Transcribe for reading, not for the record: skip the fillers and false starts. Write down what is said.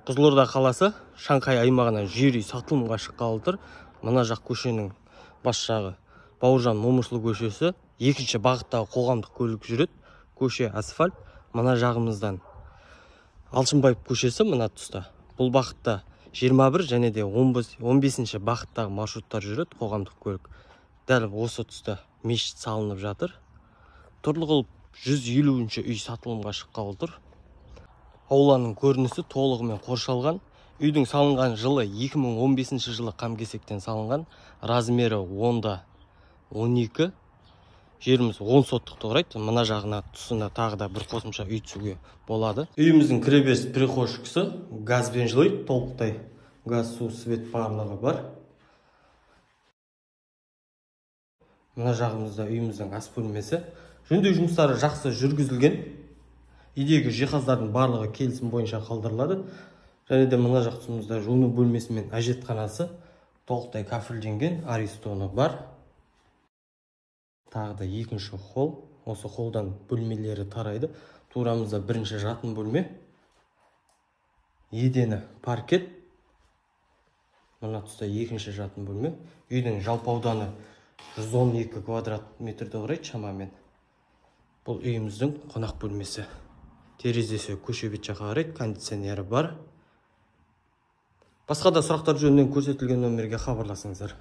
Қызылорда қаласы Шанхай аймағынан жер үй сатылымға шыққалы тұр. Мына жақ көшенің бас жағы Бауыржан Момышұлы көшесі. Екінші бағыттағы қоғамдық көлік жүреді. Көше асфальт. Мына жағымыздан Алшынбаев көшесі мына тұста. Бұл бағытта 21 және де 15-ші бағыттағы маршруттар жүреді, қоғамдық көлік. Дәл осы тұста мешіт салынып жатыр. Тұрғылықты 150-ші үй сатылымға шыққалы тұр. Ауланың көрінісі толығымен қоршалған. Үйдің салынған жылы 2015 жылы қам-кесектен салынған. Размері 10-12. Жеріміз 10 соттықты құрайды. Мына жағына тұсына тағы да бір қосымша үй түсуге болады. Үйіміздің кіреберіс прихожкасы газбен жылайды. Толықтай газ, су, свет барлығы бар. Мына жағымызда үйіміздің ас бөлмесі. Жөндеу жұмыстары жақсы жүргізілген. Үйдегі жиһаздардың барлығы келісім бойынша қалдырылады. Және де мына жақ тұсымызда жуыну бөлмесі мен әжетханасы толықтай кафелденген, аристоны бар. Тағы да екінші холл. Осы холлдан бөлмелері тарайды. Турамызда бірінші жатын бөлме. Едені паркет. Мына тұста екінші жатын бөлме. Үйдің жалпы ауданы 112 квадрат метрді құрайды шамамен. Бұл үйіміздің қонақ бөлмесі. Терезесі көше бет жаққа қарайды, кондиционері бар. Басқа да сұрақтар жөнінен көрсетілген нөмерге хабарласыңыздар.